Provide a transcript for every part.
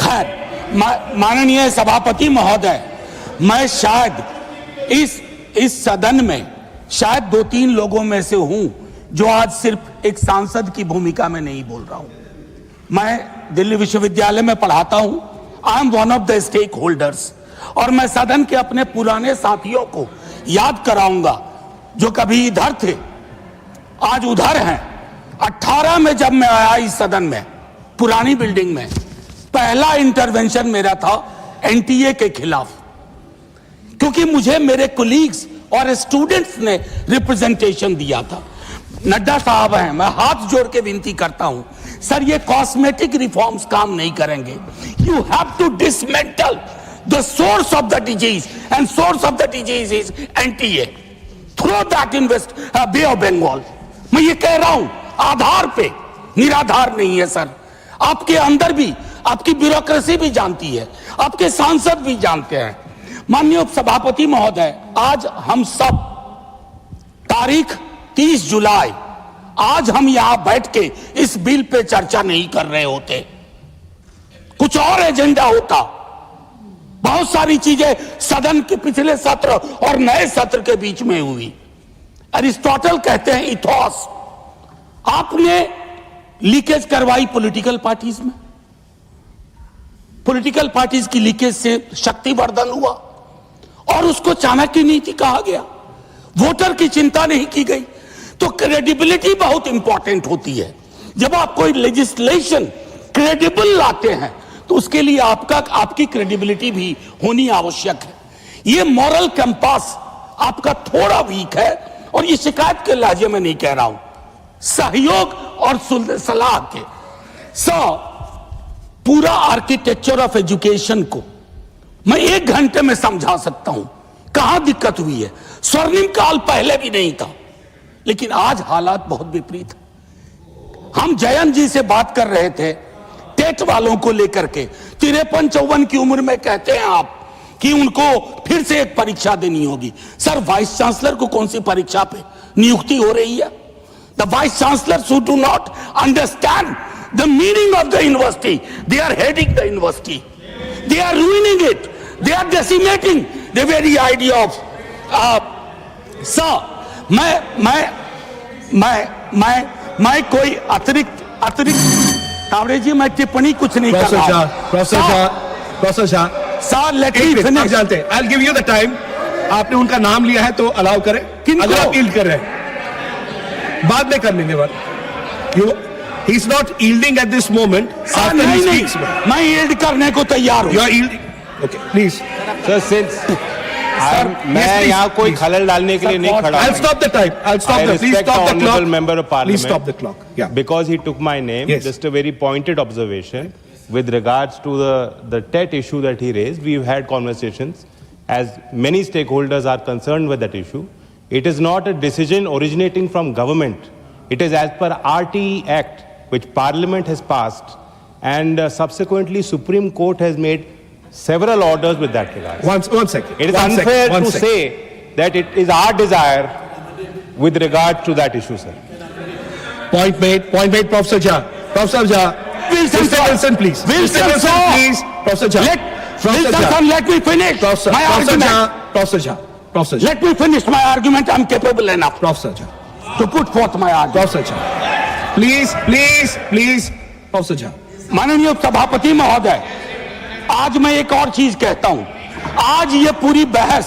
खैर, माननीय सभापति महोदय, मैं शायद इस सदन में शायद 2-3 लोगों में से हूं जो आज सिर्फ एक सांसद की भूमिका में नहीं बोल रहा हूं। मैं दिल्ली विश्वविद्यालय में पढ़ाता हूं। I am one of the stake holders, और मैं सदन के अपने पुराने साथियों को याद कराऊंगा जो कभी इधर थे आज उधर हैं। 18 में जब मैं आया इस सदन में, पुरानी बिल्डिंग में, पहला इंटरवेंशन मेरा था एनटीए के खिलाफ, क्योंकि मुझे मेरे कोलीग्स और स्टूडेंट्स ने रिप्रेजेंटेशन दिया था। नड्डा साहब हैं, मैं हाथ जोड़ के विनती करता हूं, सर ये कॉस्मेटिक रिफॉर्म्स काम नहीं करेंगे। You have to dismantle the source of the disease, and source of the disease is NTA. Throw that in Bay of Bengal. मैं ये कह रहा हूं आधार पे, निराधार नहीं है सर। आपके अंदर भी आपकी ब्यूरोक्रेसी भी जानती है, आपके सांसद भी जानते हैं। माननीय सभापति महोदय, आज हम सब तारीख 30 जुलाई, आज हम यहां बैठ के इस बिल पे चर्चा नहीं कर रहे होते, कुछ और एजेंडा होता। बहुत सारी चीजें सदन के पिछले सत्र और नए सत्र के बीच में हुई। अरिस्टोटल कहते हैं इथोस। आपने लीकेज करवाई पॉलिटिकल पार्टीज में, पॉलिटिकल पार्टीज की लीकेज से शक्तिवर्धन हुआ और उसको चाणक्य नीति कहा गया। वोटर की चिंता नहीं की गई। तो क्रेडिबिलिटी बहुत इंपॉर्टेंट होती है। जब आप कोई लेजिस्लेशन क्रेडिबल लाते हैं तो उसके लिए आपकी क्रेडिबिलिटी भी होनी आवश्यक है। ये मॉरल कंपास आपका थोड़ा वीक है, और ये शिकायत के लहजे में नहीं कह रहा हूं, सहयोग और सलाह के। पूरा आर्किटेक्चर ऑफ एजुकेशन को मैं 1 घंटे में समझा सकता हूं कहां दिक्कत हुई है। स्वर्णिम काल पहले भी नहीं था, लेकिन आज हालात बहुत विपरीत है। हम जयंत जी से बात कर रहे थे टेट वालों को लेकर के। 53-54 की उम्र में कहते हैं आप कि उनको फिर से एक परीक्षा देनी होगी। सर, वाइस चांसलर को कौन सी परीक्षा पे नियुक्ति हो रही है? The vice chancellor who do not understand the meaning of the university, they are heading the university, they are ruining it, they are decimating the very idea of sir, मैं कोई अतिरिक्त कावड़े जी, मैं टिप्पणी कुछ नहीं कर रहा। Professor Shah, sir let me finish. जानते हैं, I'll give you the time। आपने उनका नाम लिया है तो अलाउ करें। अगर आप यील्ड कर रहे हैं बाद में कर लेंगे बात। He is not yielding at this moment. नहीं, मैं यील्ड करने को तैयार हूं। You are yielding? Okay, please. Sir, since मैं यहाँ कोई खलल डालने के लिए नहीं खड़ा। I'll stop the time. I'll stop the. Please stop the clock. Member of Parliament. Please stop the clock. Yeah. Because he took my name. Yes. Just a very pointed observation with regards to the TET issue that he raised. We've had conversations, as many stakeholders are concerned with that issue. It is not a decision originating from government. It is as per RTE Act, which Parliament has passed, and subsequently Supreme Court has made several orders with that regard. One second. It is unfair to say that it is our desire with regard to that issue, sir. Point made, Professor Jha. Professor Jha. Wilson, please. Wilson, please. Professor Jha. Let me finish my argument. Professor Jha. Let me finish my argument. I'm capable enough, Professor Jha, to put forth my argument. Professor Jha. Please. Professor Jha. माननीय सभापति महोदय, आज मैं एक और चीज कहता हूं। आज ये पूरी बहस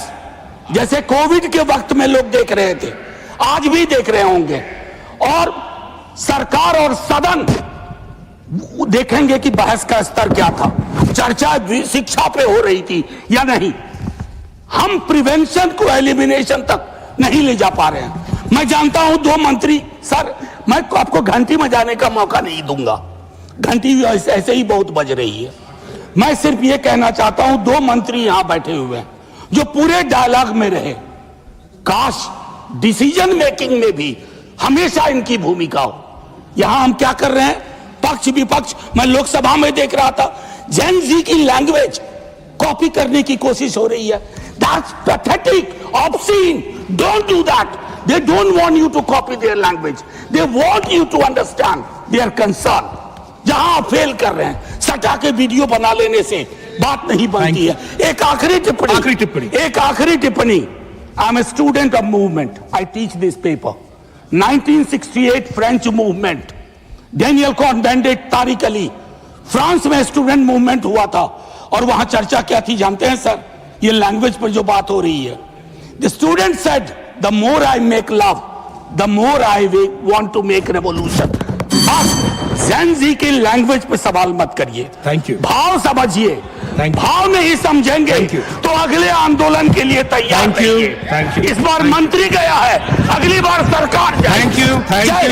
जैसे कोविड के वक्त में लोग देख रहे थे, आज भी देख रहे होंगे, और सरकार और सदन देखेंगे कि बहस का स्तर क्या था, चर्चा शिक्षा पे हो रही थी या नहीं। हम प्रिवेंशन को एलिमिनेशन तक नहीं ले जा पा रहे हैं। मैं जानता हूं 2 मंत्री, सर मैं आपको घंटी बजाने का मौका नहीं दूंगा, घंटी ऐसे ही बहुत बज रही है। मैं सिर्फ ये कहना चाहता हूं 2 मंत्री यहां बैठे हुए हैं जो पूरे डायलॉग में रहे। काश डिसीजन मेकिंग में भी हमेशा इनकी भूमिका हो। यहां हम क्या कर रहे हैं, पक्ष विपक्ष, मैं लोकसभा में देख रहा था जेन जी की लैंग्वेज कॉपी करने की कोशिश हो रही है। That's pathetic, obscene, don't do that. They don't want you to copy their language, they want you to understand their concern. जहां आप फेल कर रहे हैं, सटा के वीडियो बना लेने से बात नहीं बनती है। एक आखिरी टिप्पणी I am a student of movement, I teach this paper. 1968 French movement, Daniel Cohn-Bendit, Tariq Ali, France में स्टूडेंट मूवमेंट हुआ था और वहां चर्चा क्या थी जानते हैं सर? ये लैंग्वेज पर जो बात हो रही है, the student said the more I make love the more I want to make revolution. बस ज़ेन जी की लैंग्वेज पे सवाल मत करिए, थैंक यू, भाव समझिए, Thank you. भाव नहीं समझेंगे तो अगले आंदोलन के लिए तैयार Thank you. रहिए। Thank you. इस बार मंत्री गया है, अगली बार सरकार जाए। थैंक यू, थैंक जय यू। हिंद।